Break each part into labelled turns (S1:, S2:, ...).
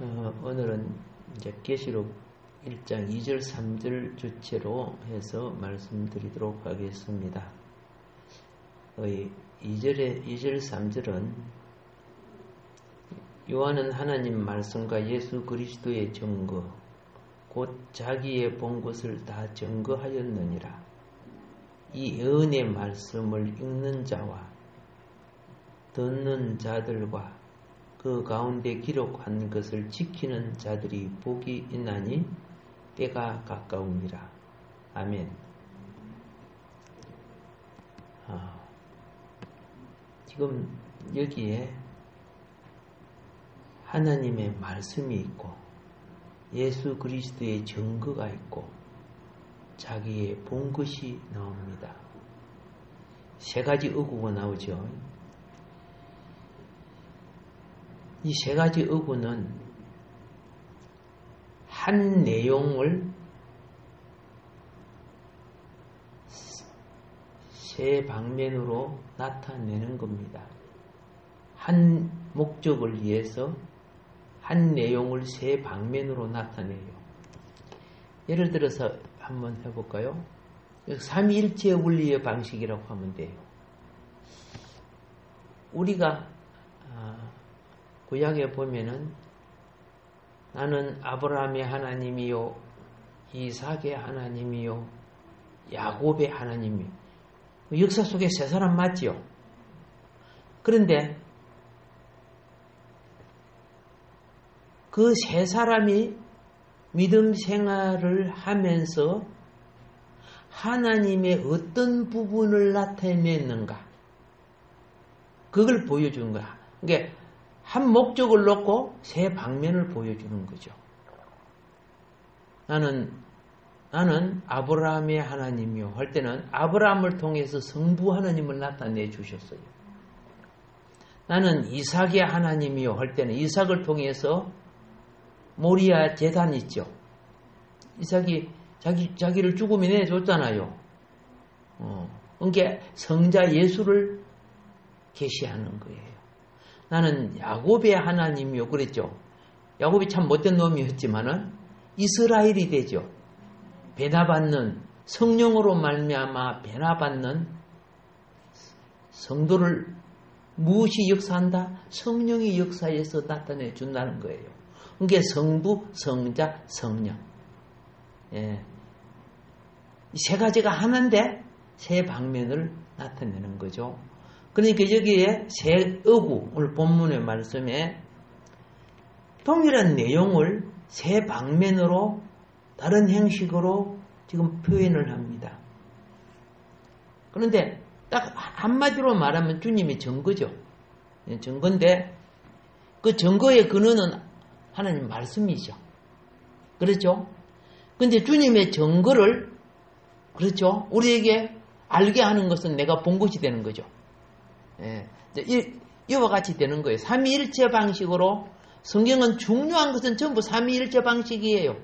S1: 오늘은 이제 계시록 1장 2절 3절 주체로 해서 말씀드리도록 하겠습니다. 2절 3절은 요한은 하나님 말씀과 예수 그리스도의 증거 곧 자기의 본 것을 다 증거하였느니라. 이 예언의 말씀을 읽는 자와 듣는 자들과 그 가운데 기록한 것을 지키는 자들이 복이 있나니 때가 가까우니라. 아멘. 지금 여기에 하나님의 말씀이 있고 예수 그리스도의 증거가 있고 자기의 본 것이 나옵니다. 세 가지 어구가 나오죠. 이 세 가지 어구는 한 내용을 세 방면으로 나타내는 겁니다. 한 목적을 위해서 한 내용을 세 방면으로 나타내요. 예를 들어서 한번 해볼까요? 삼위일체 원리의 방식이라고 하면 돼요. 우리가 구약에 보면은 나는 아브라함의 하나님이요 이삭의 하나님이요 야곱의 하나님이요. 역사 속에 세 사람 맞지요? 그런데 그 세 사람이 믿음 생활을 하면서 하나님의 어떤 부분을 나타냈는가 그걸 보여주는 거야. 그러니까 한 목적을 놓고 세 방면을 보여주는 거죠. 나는 아브라함의 하나님이요 할 때는 아브라함을 통해서 성부 하나님을 나타내 주셨어요. 나는 이삭의 하나님이요 할 때는 이삭을 통해서 모리아 제단 있죠. 이삭이 자기를 죽음에 내줬잖아요. 그러니까 성자 예수를 계시하는 거예요. 나는 야곱의 하나님이요 그랬죠. 야곱이 참 못된 놈이었지만은 이스라엘이 되죠. 변화받는 성령으로 말미암아 변화받는 성도를 무엇이 역사한다? 성령의 역사에서 나타내 준다는 거예요. 그게 성부, 성자, 성령. 예. 이 세 가지가 하나인데 세 방면을 나타내는 거죠. 그러니까 여기에 세 어구, 오늘 본문의 말씀에 동일한 내용을 세 방면으로 다른 형식으로 지금 표현을 합니다. 그런데 딱 한마디로 말하면 주님의 증거죠. 증거인데 그 증거의 근원은 하나님 말씀이죠. 그렇죠? 근데 주님의 증거를 그렇죠? 우리에게 알게 하는 것은 내가 본 것이 되는 거죠. 예. 이와 같이 되는 거예요. 삼위일체 방식으로 성경은 중요한 것은 전부 삼위일체 방식이에요.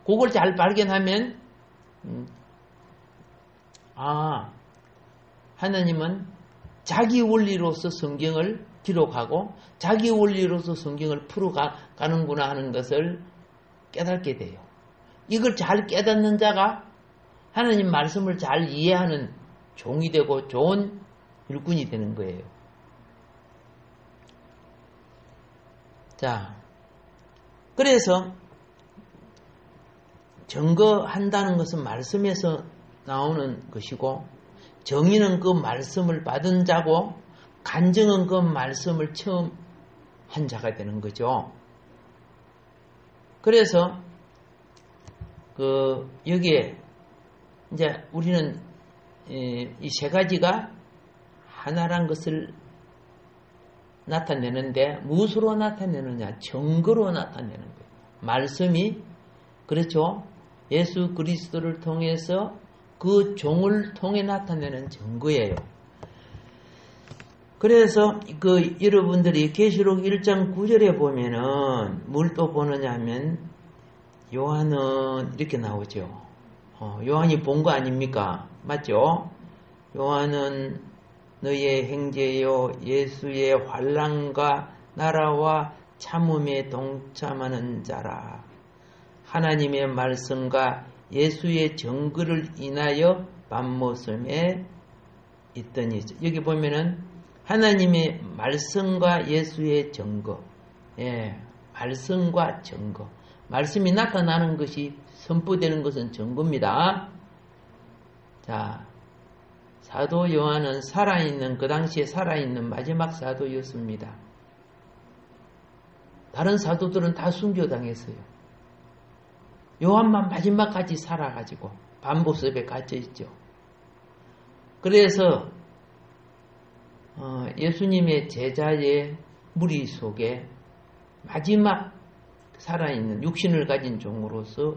S1: 그걸 잘 발견하면 하나님은 자기 원리로서 성경을 기록하고 자기 원리로서 성경을 풀어가는구나 하는 것을 깨닫게 돼요. 이걸 잘 깨닫는 자가 하나님 말씀을 잘 이해하는 종이 되고 좋은 일꾼이 되는 거예요. 자, 그래서 증거한다는 것은 말씀에서 나오는 것이고 정의는 그 말씀을 받은 자고 간증은 그 말씀을 처음 한 자가 되는 거죠. 그래서 여기에 이제 우리는 이 세 가지가 하나란 것을 나타내는데 무엇으로 나타내느냐? 증거로 나타내는 거예요. 말씀이 그렇죠. 예수 그리스도를 통해서 그 종을 통해 나타내는 증거예요. 그래서 여러분들이 계시록 1장 9절에 보면은 뭘 또 보느냐 하면 요한은 이렇게 나오죠. 요한이 본 거 아닙니까? 맞죠? 요한은 너희의 형제요 예수의 환난과 나라와 참음에 동참하는 자라. 하나님의 말씀과 예수의 증거를 인하여 밤모섬에 있더니. 여기 보면은 하나님의 말씀과 예수의 증거. 예, 말씀과 증거. 말씀이 나타나는 것이 선포되는 것은 증거입니다. 자, 사도 요한은 살아있는, 그 당시에 살아있는 마지막 사도였습니다. 다른 사도들은 다 순교당했어요. 요한만 마지막까지 살아가지고 밤모습에 갇혀있죠. 그래서 예수님의 제자의 무리 속에 마지막 살아있는 육신을 가진 종으로서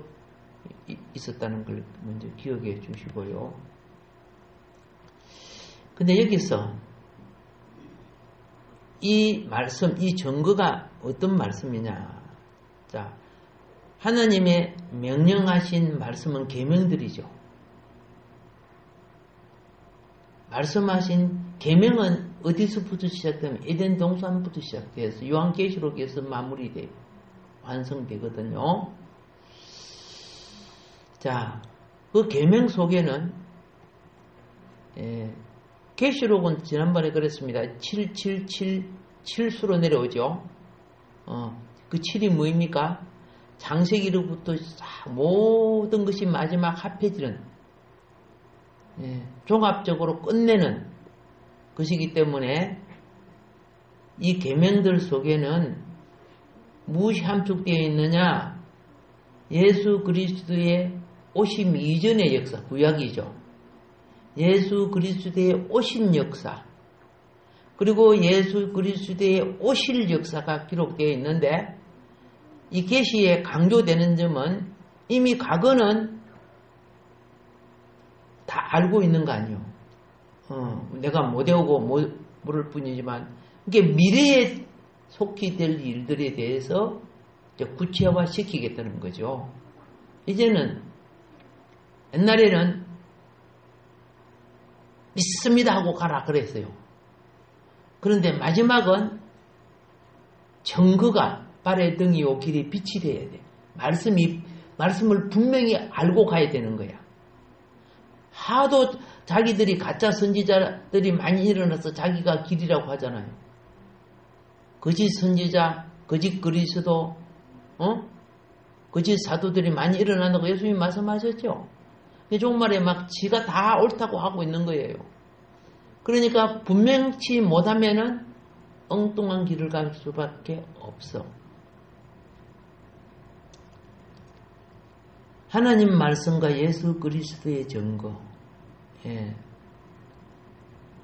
S1: 있었다는 걸 먼저 기억해 주시고요. 근데 여기서 이 말씀, 이 증거가 어떤 말씀이냐. 자, 하나님의 명령하신 말씀은 계명들이죠. 말씀하신 계명은 어디서부터 시작되면 에덴 동산부터 시작돼서 요한계시록에서 마무리되고 완성되거든요. 자, 그 계명 속에는 계시록은 지난번에 그랬습니다. 777수로 내려오죠. 그 7이 뭐입니까? 창세기로부터 모든 것이 마지막 합해지는, 종합적으로 끝내는 것이기 때문에 이 계명들 속에는 무엇이 함축되어 있느냐? 예수 그리스도의 오심 이전의 역사, 구약이죠. 예수 그리스도의 오신 역사, 그리고 예수 그리스도의 오실 역사가 기록되어 있는데, 이 계시에 강조되는 점은 이미 과거는 다 알고 있는 거 아니에요. 내가 못 외우고 모를 뿐이지만, 이게 미래에 속히 될 일들에 대해서 이제 구체화 시키겠다는 거죠. 이제는, 옛날에는 믿습니다 하고 가라 그랬어요. 그런데 마지막은 증거가 발의 등이요 길의 빛이 돼야 돼. 말씀을 분명히 알고 가야 되는 거야. 하도 자기들이 가짜 선지자들이 많이 일어나서 자기가 길이라고 하잖아요. 거짓 선지자, 거짓 그리스도, 거짓 사도들이 많이 일어난다고 예수님이 말씀하셨죠. 종말에 막 지가 다 옳다고 하고 있는 거예요. 그러니까 분명치 못하면은 엉뚱한 길을 갈 수밖에 없어. 하나님 말씀과 예수 그리스도의 증거.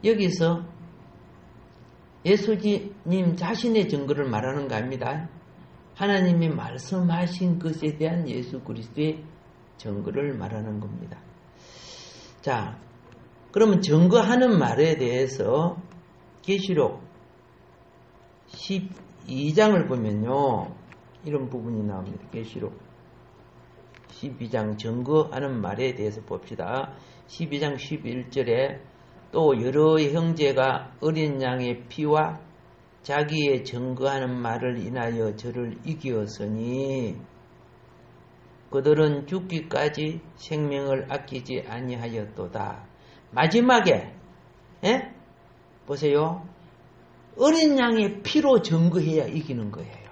S1: 여기서 예수님 자신의 증거를 말하는 거 아닙니다. 하나님이 말씀하신 것에 대한 예수 그리스도의 증거를 말하는 겁니다. 자, 그러면 증거하는 말에 대해서 계시록 12장을 보면요, 이런 부분이 나옵니다. 계시록 12장 증거하는 말에 대해서 봅시다. 12장 11절에 또 여러 형제가 어린 양의 피와 자기의 증거하는 말을 인하여 저를 이기었으니 그들은 죽기까지 생명을 아끼지 아니하였도다. 마지막에 보세요. 어린 양의 피로 증거해야 이기는 거예요.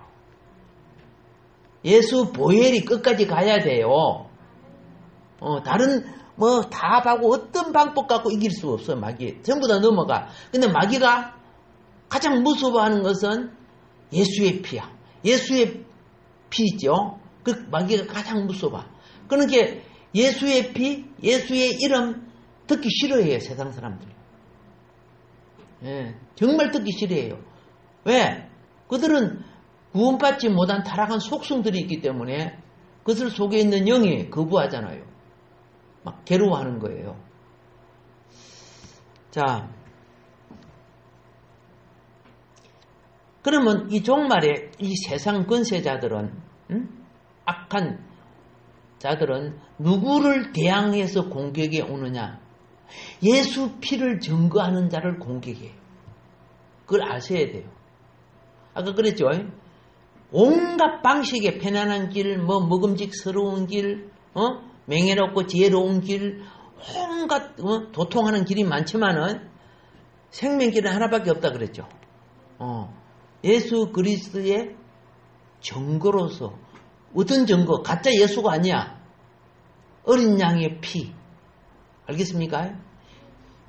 S1: 예수 보혈이 끝까지 가야 돼요. 다른 답하고 어떤 방법 갖고 이길 수 없어. 마귀 전부 다 넘어가. 근데 마귀가 가장 무서워하는 것은 예수의 피야. 예수의 피죠. 그 마귀가 가장 무서워. 그러니까 예수의 피, 예수의 이름 듣기 싫어해요. 세상 사람들이. 정말 듣기 싫어해요. 왜? 그들은 구원받지 못한 타락한 속성들이 있기 때문에 그것을 속에 있는 영이 거부하잖아요. 막 괴로워하는 거예요. 자, 그러면 이 종말에 이 세상 권세자들은, 악한 자들은 누구를 대항해서 공격에 오느냐? 예수 피를 증거하는 자를 공격해요. 그걸 아셔야 돼요. 아까 그랬죠? 온갖 방식의 편안한 길, 먹음직스러운 길, 맹해롭고 지혜로운 길, 온갖 도통하는 길이 많지만은 생명길은 하나밖에 없다 그랬죠. 예수 그리스도의 증거로서 어떤 증거? 가짜 예수가 아니야. 어린 양의 피. 알겠습니까?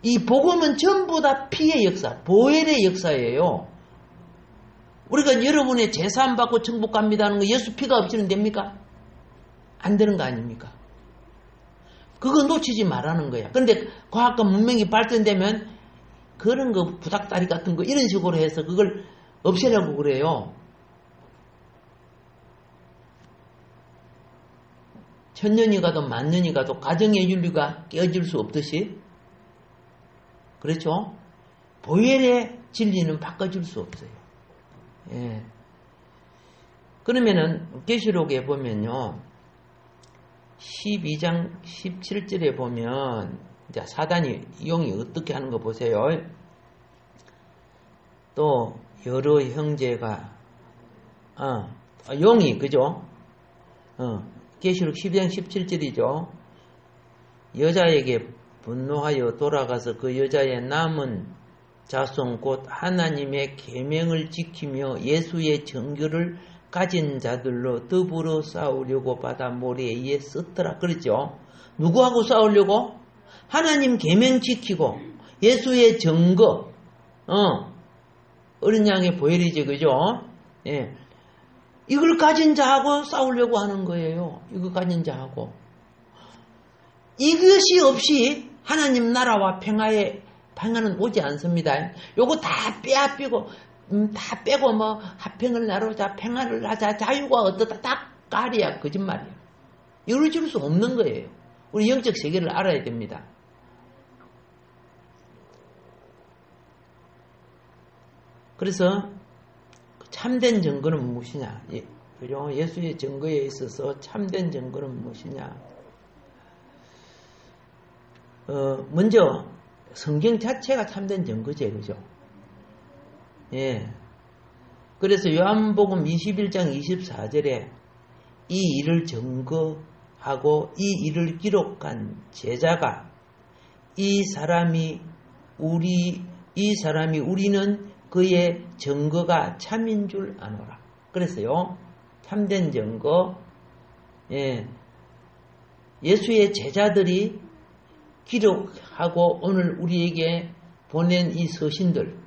S1: 이 복음은 전부 다 피의 역사, 보혈의 역사예요. 우리가 여러분의 제사함 받고 천국 갑니다 하는 거 예수 피가 없이는 됩니까? 안 되는 거 아닙니까? 그거 놓치지 말라는 거야. 그런데 과학과 문명이 발전되면 그런 거 부닥다리 같은 거 이런 식으로 해서 그걸 없애려고 그래요. 천년이 가도 만년이 가도 가정의 윤리가 깨어질 수 없듯이, 그렇죠? 보혈의 진리는 바꿔줄 수 없어요. 예. 그러면은 계시록에 보면요, 12장 17절에 보면 이제 사단이 용이 어떻게 하는 거 보세요. 또 여러 형제가 용이 그죠? 계시록 12장 17절이죠. 여자에게 분노하여 돌아가서 그 여자의 남은 자손 곧 하나님의 계명을 지키며 예수의 정교를 가진 자들로 더불어 싸우려고 받아 모래에 의해 썼더라. 그렇죠? 누구하고 싸우려고? 하나님 계명 지키고 예수의 증거, 어린 양의 보혈이지, 그죠? 예. 이걸 가진 자하고 싸우려고 하는 거예요. 이거 가진 자하고. 이것이 없이 하나님 나라와 평화는 오지 않습니다. 요거 다 빼앗기고, 다 빼고 화평을 나누자, 평화를 하자, 자유가 어떻다, 다 까리야, 거짓말이야. 이루어질 수 없는 거예요. 우리 영적 세계를 알아야 됩니다. 그래서 참된 증거는 무엇이냐? 그죠? 예수의 증거에 있어서 참된 증거는 무엇이냐? 먼저 성경 자체가 참된 증거죠, 그죠? 예. 그래서 요한복음 21장 24절에 이 일을 증거하고 이 일을 기록한 제자가 이 사람이 우리는 그의 증거가 참인 줄 아노라. 그래서요, 참된 증거, 예수의 제자들이 기록하고 오늘 우리에게 보낸 이 서신들,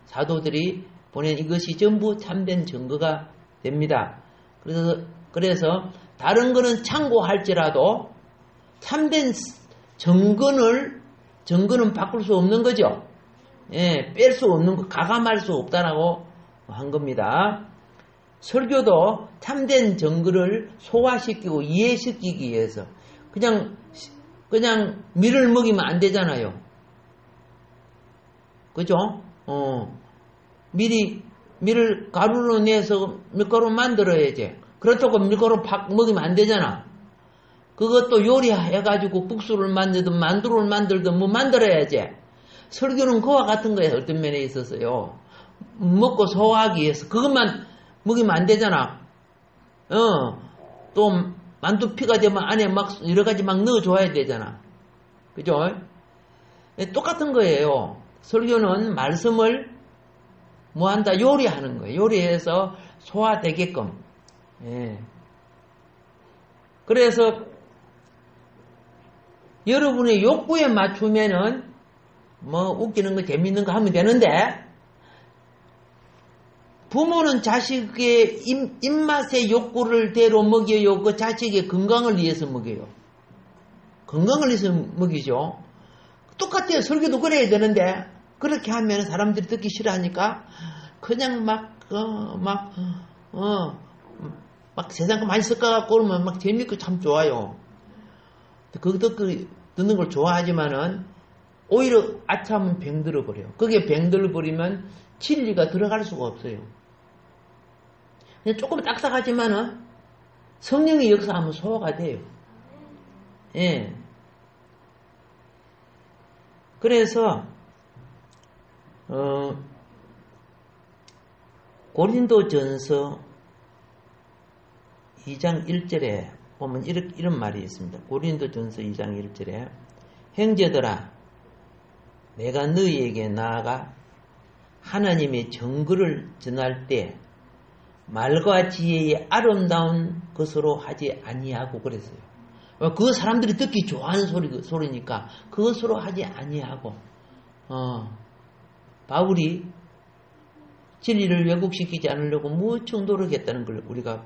S1: 사도들이 보낸 이것이 전부 참된 증거가 됩니다. 그래서 다른 거는 참고할지라도 참된 증거는 바꿀 수 없는 거죠. 뺄 수 없는 거, 가감할 수 없다라고 한 겁니다. 설교도 참된 증거를 소화시키고 이해시키기 위해서 그냥 밀을 먹이면 안 되잖아요. 그죠? 밀을 가루로 내서 밀가루 만들어야지. 그렇다고 밀가루 팍 먹이면 안 되잖아. 그것도 요리해가지고 국수를 만들든 만두를 만들든 만들어야지. 설교는 그와 같은 거예요. 어떤 면에 있어서요. 먹고 소화하기 위해서 그것만 먹이면 안 되잖아. 또 만두피가 되면 안에 막 여러 가지 막 넣어줘야 되잖아. 그죠? 똑같은 거예요. 설교는 말씀을 뭐한다? 요리하는 거예요. 요리해서 소화되게끔. 그래서 여러분의 욕구에 맞추면은 웃기는 거 재밌는 거 하면 되는데, 부모는 자식의 입맛의 욕구를 대로 먹여요. 그 자식의 건강을 위해서 먹여요. 건강을 위해서 먹이죠. 똑같아요. 설교도 그래야 되는데, 그렇게 하면 사람들이 듣기 싫어하니까 그냥 막 세상 거 많이 섞어갖고 그러면 막 재밌고 참 좋아요. 그거 듣는 걸 좋아하지만은 오히려 아차하면 병들어 버려요. 그게 병들어 버리면 진리가 들어갈 수가 없어요. 그냥 조금 딱딱하지만은 성령의 역사하면 소화가 돼요. 그래서 고린도전서 2장 1절에 보면 이런 말이 있습니다. 고린도전서 2장 1절에 형제들아 내가 너희에게 나아가 하나님의 정글을 전할 때 말과 지혜의 아름다운 것으로 하지 아니하고 그랬어요. 그 사람들이 듣기 좋아하는 소리니까 그것으로 하지 아니하고 바울이 진리를 왜곡시키지 않으려고 무척 노력했다는 걸 우리가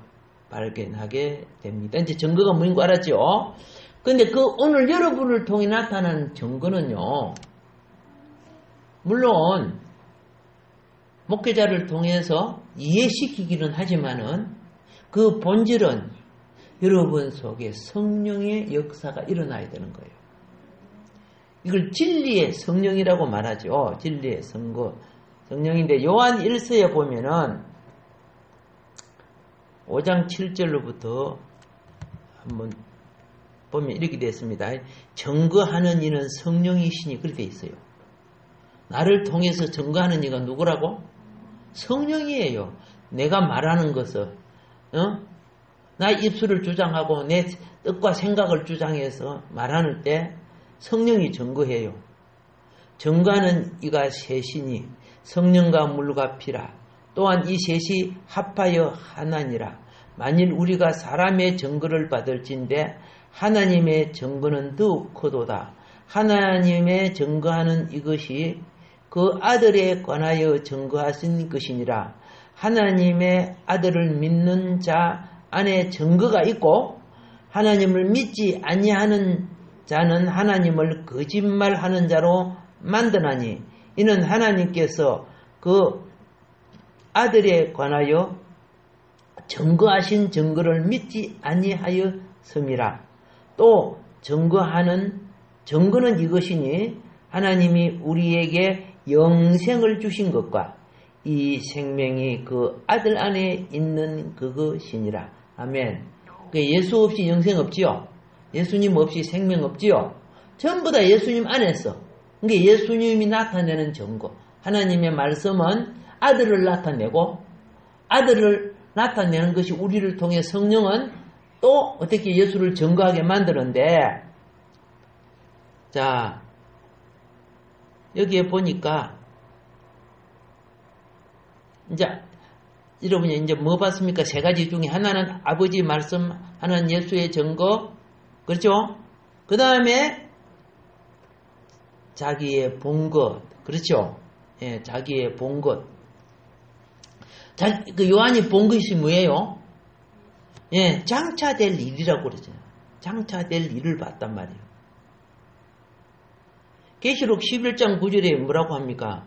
S1: 발견하게 됩니다. 이제 증거가 뭐인 거 알았죠? 근데 그 오늘 여러분을 통해 나타나는 증거는요, 물론 목회자를 통해서 이해시키기는 하지만은 그 본질은 여러분 속에 성령의 역사가 일어나야 되는 거예요. 이걸 진리의 성령이라고 말하죠. 진리의 성령인데 요한 1서에 보면은 5장 7절로부터 한번 보면 이렇게 되어 있습니다. 증거하는 이는 성령이시니 그렇게 되어 있어요. 나를 통해서 증거하는 이가 누구라고? 성령이에요. 내가 말하는 것을 나의 입술을 주장하고 내 뜻과 생각을 주장해서 말하는 때 성령이 증거해요. 증거하는 이가 셋이니 성령과 물과 피라. 또한 이 셋이 합하여 하나니라. 만일 우리가 사람의 증거를 받을진대 하나님의 증거는 더욱 크도다. 하나님의 증거하는 이것이 그 아들에 관하여 증거하신 것이니라. 하나님의 아들을 믿는 자 안에 증거가 있고 하나님을 믿지 아니하는 자는 하나님을 거짓말하는 자로 만드나니 이는 하나님께서 그 아들에 관하여 증거하신 증거를 믿지 아니하였음이라. 또 증거는 이것이니 하나님이 우리에게 영생을 주신 것과 이 생명이 그 아들 안에 있는 그것이니라. 아멘. 예수 없이 영생 없지요. 예수님 없이 생명 없지요. 전부 다 예수님 안에서. 그게 예수님이 나타내는 증거. 하나님의 말씀은 아들을 나타내고 아들을 나타내는 것이 우리를 통해 성령은 또 어떻게 예수를 증거하게 만드는데, 자 여기에 보니까 이제 여러분이 이제 뭐 봤습니까? 세 가지 중에 하나는 아버지 말씀, 하나는 예수의 증거, 그렇죠? 그 다음에 자기의 본 것, 그렇죠? 예, 자기의 본 것. 그 요한이 본 것이 뭐예요? 예, 장차될 일이라고 그러잖아요. 장차될 일을 봤단 말이에요. 계시록 11장 9절에 뭐라고 합니까?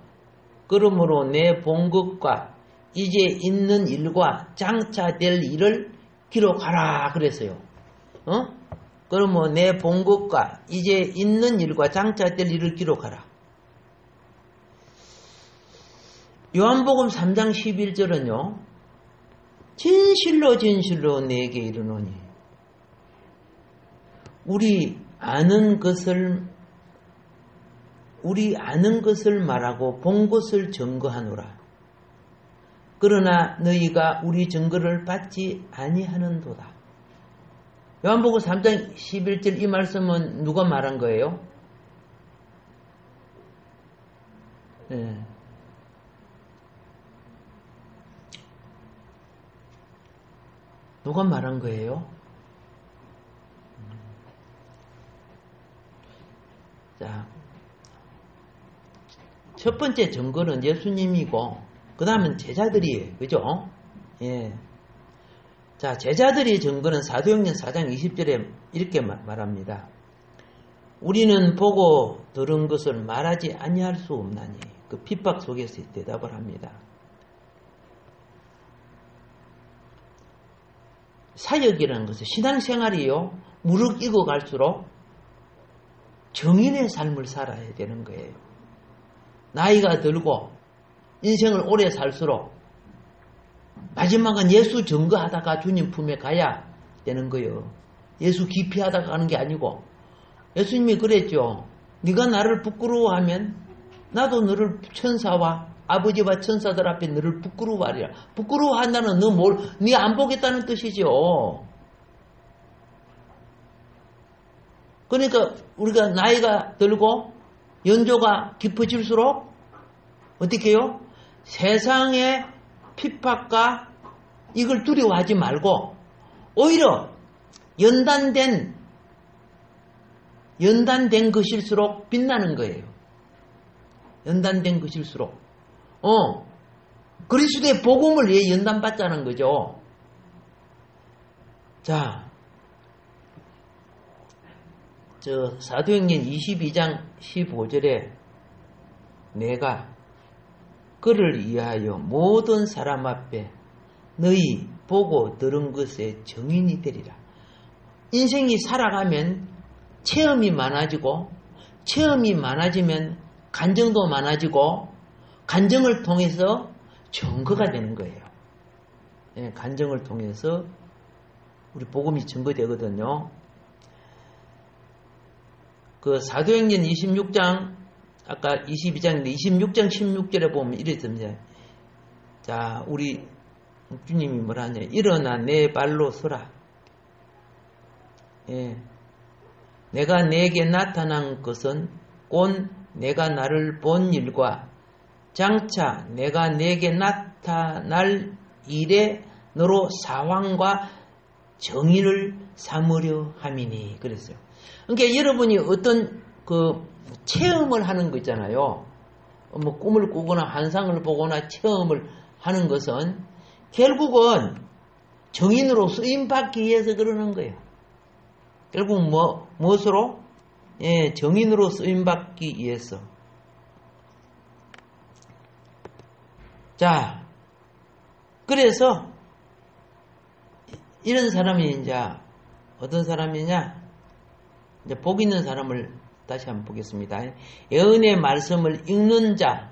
S1: 그러므로 내 본 것과 이제 있는 일과 장차될 일을 기록하라 그랬어요. 그러면 내 본 것과 이제 있는 일과 장차될 일을 기록하라. 요한복음 3장 11절은요. 진실로 진실로 내게 이르노니 우리 아는 것을 말하고 본 것을 증거하노라. 그러나 너희가 우리 증거를 받지 아니하는도다. 요한복음 3장 11절 이 말씀은 누가 말한 거예요? 네. 누가 말한 거예요? 자, 첫 번째 증거는 예수님이고, 그 다음은 제자들이에요. 그죠? 예. 자, 제자들의 증거는 사도행전 4장 20절에 이렇게 말합니다. 우리는 보고 들은 것을 말하지 아니할 수 없나니. 그 핍박 속에서 대답을 합니다. 사역이라는 것은 신앙생활이요. 무르익어 갈수록 정인의 삶을 살아야 되는 거예요. 나이가 들고 인생을 오래 살수록 마지막은 예수 증거하다가 주님 품에 가야 되는 거예요. 예수 깊이 하다가 가는 게 아니고 예수님이 그랬죠. 네가 나를 부끄러워하면 나도 너를 천사와 아버지와 천사들 앞에 너를 부끄러워하리라. 부끄러워한다는 네 안 보겠다는 뜻이죠. 그러니까 우리가 나이가 들고 연조가 깊어질수록 어떻게 해요? 세상의 핍박과 이걸 두려워하지 말고 오히려 연단된 것일수록 빛나는 거예요. 연단된 것일수록. 그리스도의 복음을 위해 연단받자는 거죠. 자, 사도행전 22장 15절에 내가 그를 위하여 모든 사람 앞에 너희 보고 들은 것의 증인이 되리라. 인생이 살아가면 체험이 많아지고, 체험이 많아지면 간증도 많아지고, 간증을 통해서 증거가 되는 거예요. 예, 간증을 통해서 우리 복음이 증거되거든요. 그 사도행전 26장, 아까 22장인데 26장 16절에 보면 이랬습니다. 자, 우리 주님이 뭐라 하냐. 일어나 내 발로 서라. 예. 내가 내게 나타난 것은 곧 내가 나를 본 일과 장차 내가 내게 나타날 일에 너로 사황과 정의를 삼으려 함이니. 그랬어요. 그러니까 여러분이 어떤 그 체험을 하는 거 있잖아요. 뭐 꿈을 꾸거나 환상을 보거나 체험을 하는 것은 결국은 정인으로 쓰임받기 위해서 그러는 거예요. 결국 무엇으로? 예, 정인으로 쓰임받기 위해서. 자, 그래서 이런 사람이 이제 어떤 사람이냐? 이제 복 있는 사람을 다시 한번 보겠습니다. 예언의 말씀을 읽는 자,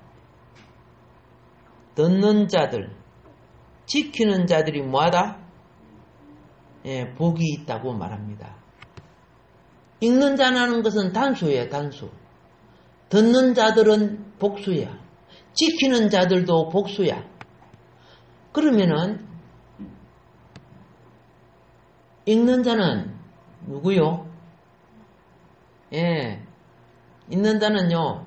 S1: 듣는 자들, 지키는 자들이 뭐하다? 예, 복이 있다고 말합니다. 읽는 자라는 것은 단수예요, 단수. 듣는 자들은 복수야. 지키는 자들도 복수야. 그러면은 읽는 자는 누구요? 예, 읽는 자는요,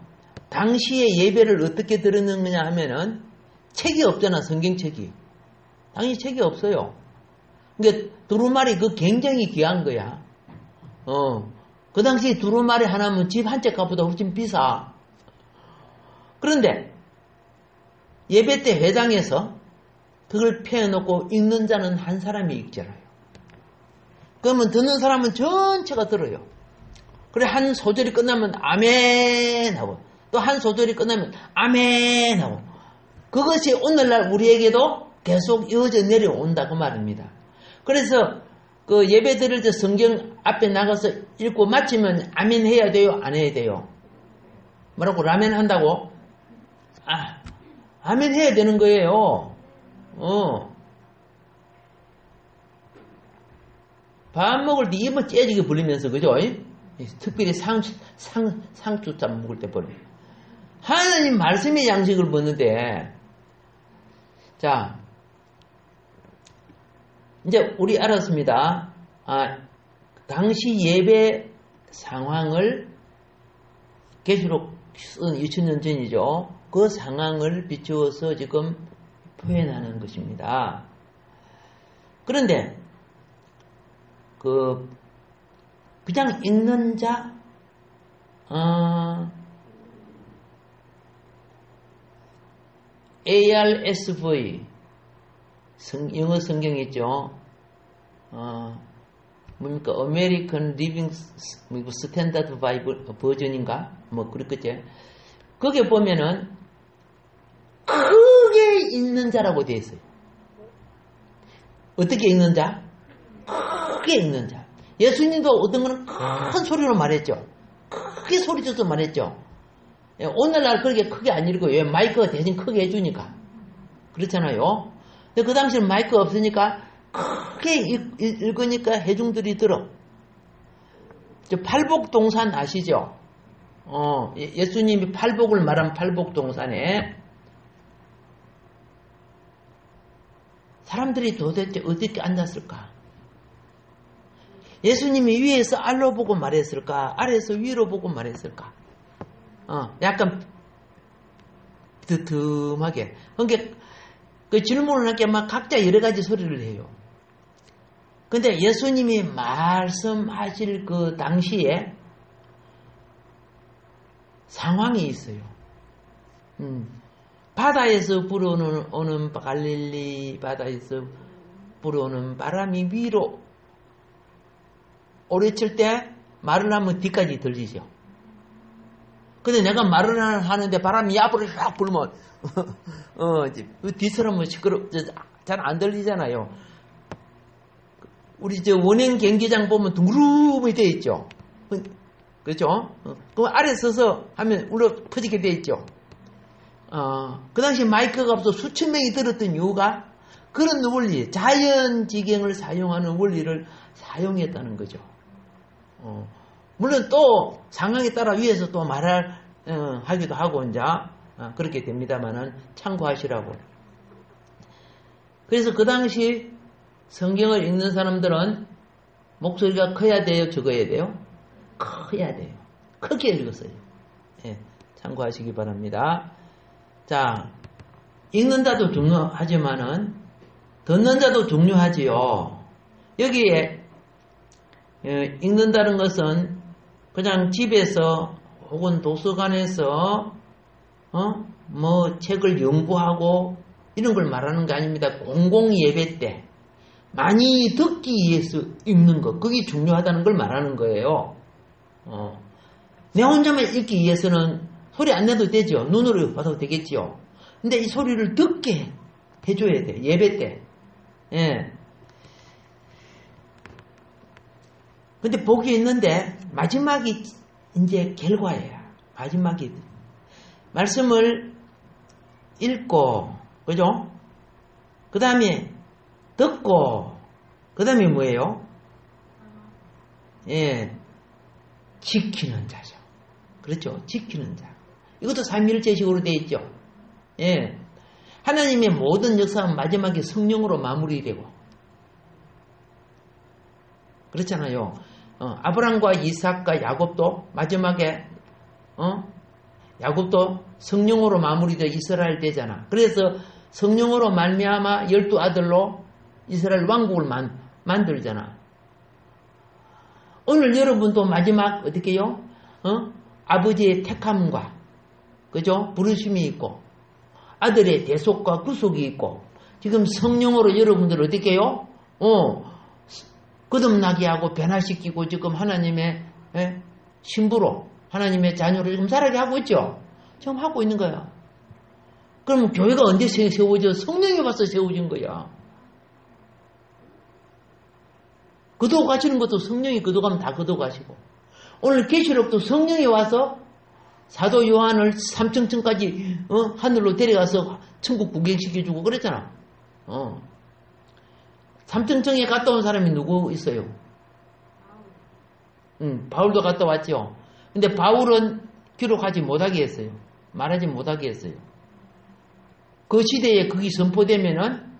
S1: 당시의 예배를 어떻게 들었느냐 하면은 책이 없잖아, 성경책이. 당시 책이 없어요. 그러니까 두루마리 그 굉장히 귀한 거야. 그 당시 두루마리 하나면 집 한 채 값보다 훨씬 비싸. 그런데 예배 때 회당에서 그걸 펴놓고 읽는 자는 한 사람이 읽잖아요. 그러면 듣는 사람은 전체가 들어요. 그래, 한 소절이 끝나면 아멘 하고, 또 한 소절이 끝나면 아멘 하고, 그것이 오늘날 우리에게도 계속 이어져 내려온다 그 말입니다. 그래서 그 예배 드릴 때 성경 앞에 나가서 읽고 마치면 아멘 해야 돼요? 안 해야 돼요? 뭐라고? 라멘 한다고? 아멘 해야 되는 거예요. 밥 먹을 때 입을 째지게 불리면서, 그죠? 특별히 상추쌈 먹을 때 버려. 하나님 말씀의 양식을 먹는데, 자, 이제 우리 알았습니다. 당시 예배 상황을 계시록 쓴 2000년 전이죠. 그 상황을 비추어서 지금 표현하는 것입니다. 그런데 그냥 읽는 자, ARSV 영어 성경 있죠. 뭡니까? American Living Standard Bible 버전인가? 뭐 그렇겠지. 거기에 보면은 크게 읽는 자라고 되어 있어요. 어떻게 읽는 자? 크게 읽는 자. 예수님도 어떤 거는 큰 소리로 말했죠. 크게 소리쳐서 말했죠. 오늘날 그렇게 크게 안 읽어요. 왜? 마이크가 대신 크게 해주니까. 그렇잖아요. 근데 그 당시에는 마이크가 없으니까 크게 읽으니까 회중들이 들어. 팔복동산 아시죠? 예수님이 팔복을 말한 팔복동산에 사람들이 도대체 어떻게 앉았을까? 예수님이 위에서 아래로 보고 말했을까? 아래에서 위로 보고 말했을까? 약간 드듬하게. 그러니까 그 질문을 하게 막 각자 여러 가지 소리를 해요. 근데 예수님이 말씀하실 그 당시에 상황이 있어요. 바다에서 불어오는 갈릴리 바다에서 불어오는 바람이 위로 오래칠 때 말을 하면 뒤까지 들리죠. 근데 내가 말을 하는데 바람이 앞으로 쫙 불면 뒤처럼 잘 안 들리잖아요. 우리 원행 경기장 보면 둥그름이 되어 있죠. 그렇죠? 그럼 아래 서서 하면 울려 퍼지게 되어 있죠. 그 당시 마이크가 없어 수천 명이 들었던 이유가 그런 원리, 자연지경을 사용하는 원리를 사용했다는 거죠. 물론 또 상황에 따라 위에서 또 하기도 하고 이제 그렇게 됩니다만은 참고하시라고. 그래서 그 당시 성경을 읽는 사람들은 목소리가 커야 돼요, 적어야 돼요? 커야 돼요. 크게 읽었어요. 예, 참고하시기 바랍니다. 자, 읽는 자도 중요하지만은 듣는 자도 중요하지요. 여기에 읽는다는 것은 그냥 집에서 혹은 도서관에서 뭐 책을 연구하고 이런 걸 말하는 게 아닙니다. 공공 예배 때 많이 듣기 위해서 읽는 것, 그게 중요하다는 걸 말하는 거예요. 내 혼자만 읽기 위해서는 소리 안 내도 되죠. 눈으로 봐도 되겠죠. 근데 이 소리를 듣게 해줘야 돼. 예배 때. 예. 근데 복이 있는데 마지막이 이제 결과예요. 마지막이 말씀을 읽고, 그죠? 그 다음에 듣고, 그 다음에 뭐예요? 예, 지키는 자죠. 그렇죠? 지키는 자. 이것도 삼위일체식으로 되어 있죠. 예, 하나님의 모든 역사는 마지막에 성령으로 마무리되고, 그렇잖아요. 아브람과 이삭과 야곱도 마지막에 야곱도 성령으로 마무리되어 이스라엘 되잖아. 그래서 성령으로 말미암아 12아들로 이스라엘 왕국을 만들잖아. 오늘 여러분도 마지막 어떻게 해요? 아버지의 택함과 그죠? 부르심이 있고 아들의 대속과 구속이 있고 지금 성령으로 여러분들 어떻게 해요? 거듭나게 하고 변화시키고 지금 하나님의 신부로 하나님의 자녀로 지금 살아게 하고 있죠? 지금 하고 있는 거야. 그럼 교회가 언제 세워져? 성령이 와서 세워진 거야. 거둬 가시는 것도 성령이 거둬가면 다 거둬 가시고 오늘 계시록도 성령이 와서 사도 요한을 3층까지 하늘로 데려가서 천국 구경시켜주고 그랬잖아. 3층에 갔다 온 사람이 누구 있어요? 바울도 갔다 왔죠. 근데 바울은 기록하지 못하게 했어요. 말하지 못하게 했어요. 그 시대에 그게 선포되면은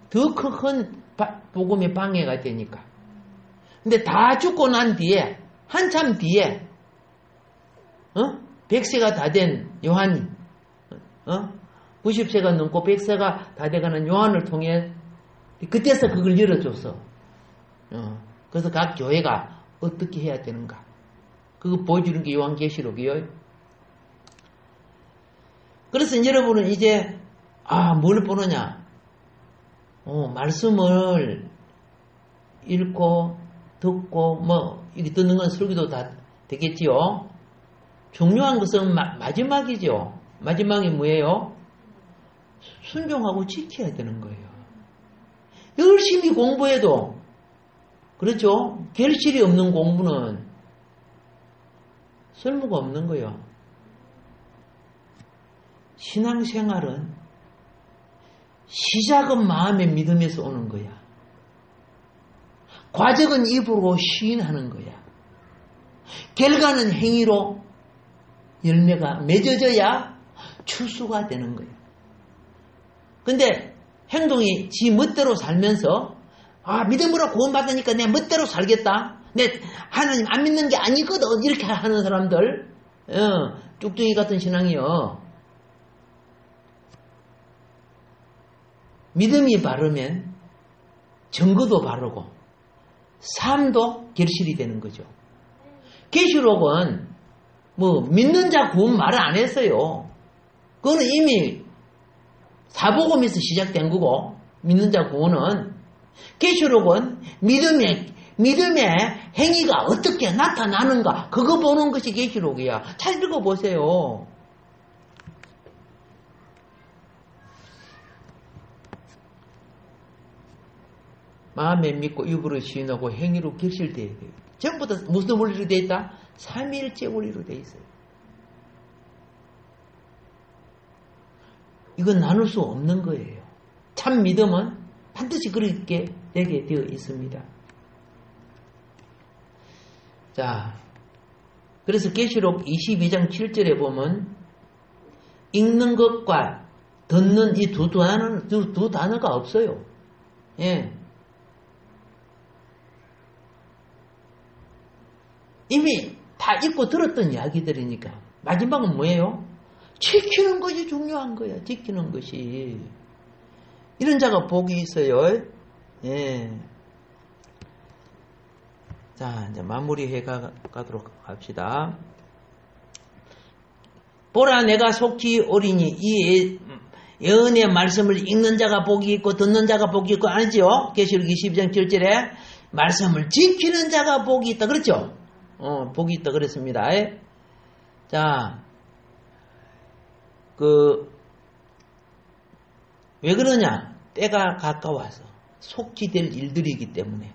S1: 더 큰 복음의 방해가 되니까. 근데 다 죽고 난 뒤에, 한참 뒤에, 100세가 다 된 요한이, 90세가 넘고 100세가 다 돼가는 요한을 통해 그때서 그걸 열어줬어. 그래서 각 교회가 어떻게 해야 되는가. 그거 보여주는 게 요한계시록이요. 그래서 여러분은 이제 뭘 보느냐. 말씀을 읽고 듣고 이렇게 듣는 건 설교도 다 되겠지요. 중요한 것은 마지막이죠. 마지막이 뭐예요? 순종하고 지켜야 되는 거예요. 열심히 공부해도 그렇죠? 결실이 없는 공부는 쓸모가 없는 거예요. 신앙생활은 시작은 마음의 믿음에서 오는 거야. 과정은 입으로 시인하는 거야. 결과는 행위로 열매가 맺어져야 추수가 되는 거야. 근데 행동이 지 멋대로 살면서 믿음으로 구원받으니까 내 멋대로 살겠다. 내 하나님 안 믿는 게 아니거든. 이렇게 하는 사람들 쭉쭉이 같은 신앙이요. 믿음이 바르면 증거도 바르고 삶도 결실이 되는 거죠. 계시록은 믿는 자 구원 말을 안 했어요. 그거는 이미 사복음에서 시작된 거고, 믿는 자 구원은. 계시록은 믿음의 행위가 어떻게 나타나는가, 그거 보는 것이 계시록이야. 잘 읽어보세요. 마음에 믿고 입으로 시인하고 행위로 결실되어야 돼요. 전부 다 무슨 원리로 되어 있다? 삼위일체 원리로 되어 있어요. 이건 나눌 수 없는 거예요. 참 믿음은 반드시 그렇게 되게 되어 있습니다. 자, 그래서 계시록 22장 7절에 보면 읽는 것과 듣는 이 두 단어가 없어요. 예. 이미 다 읽고 들었던 이야기들이니까 마지막은 뭐예요? 지키는 것이 중요한 거야. 지키는 것이. 이런 자가 복이 있어요. 예. 자, 이제 마무리해 가도록 합시다. 보라, 내가 속히 오리니 이 예언의 말씀을 읽는 자가 복이 있고 듣는 자가 복이 있고, 아니죠? 계시록 22장 7절에 말씀을 지키는 자가 복이 있다. 그렇죠? 복이 있다 그랬습니다. 자, 왜 그러냐? 때가 가까워서 속지될 일들이기 때문에.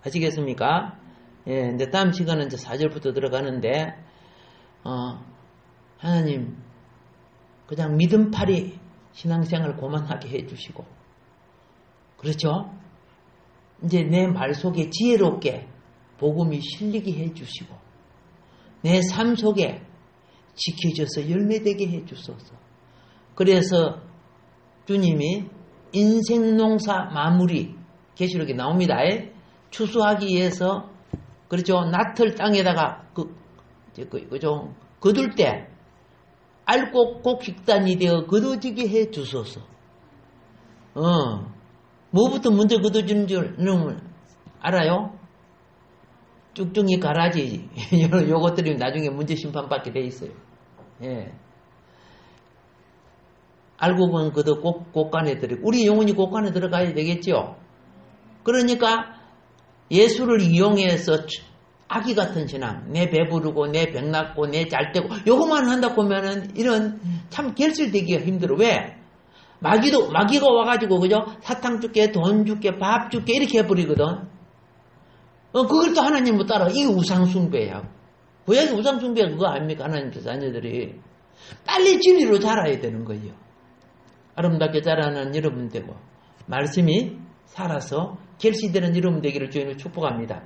S1: 아시겠습니까? 예, 이제 다음 시간은 이제 4절부터 들어가는데, 하나님, 그냥 믿음팔이 신앙생활 고만하게 해주시고, 그렇죠? 이제 내 말 속에 지혜롭게 복음이 실리게 해주시고, 내 삶 속에 지켜져서 열매되게 해주소서. 그래서 주님이 인생농사 마무리, 계시록에 나옵니다. 추수하기 위해서, 그렇죠? 낫을 땅에다가 그죠? 거둘 때 알곡곡 식단이 되어 거둬지게 해주소서. 뭐부터 먼저 거둬주는 줄 알아요? 쭉쭉이 가라지. 요것들이 나중에 문제 심판받게 돼 있어요. 예. 알고 보면 그도 곳간에 우리 영혼이 곳간에 들어가야 되겠죠. 그러니까 예수를 이용해서 아기 같은 신앙, 내 배부르고 내 백 낫고 내 잘되고 요것만 한다 보면은 이런 참 결실되기가 힘들어. 왜? 마귀가 와가지고, 그죠? 사탕 줄게, 돈 줄게, 밥 줄게 이렇게 해버리거든. 그걸 또 하나님 못 따라. 이게 우상숭배야. 구약의 우상숭배가 그거 아닙니까? 하나님께서 자녀들이 빨리 진리로 자라야 되는 거예요. 아름답게 자라는 여러분 되고 말씀이 살아서 결실되는 여러분 되기를 주님을 축복합니다.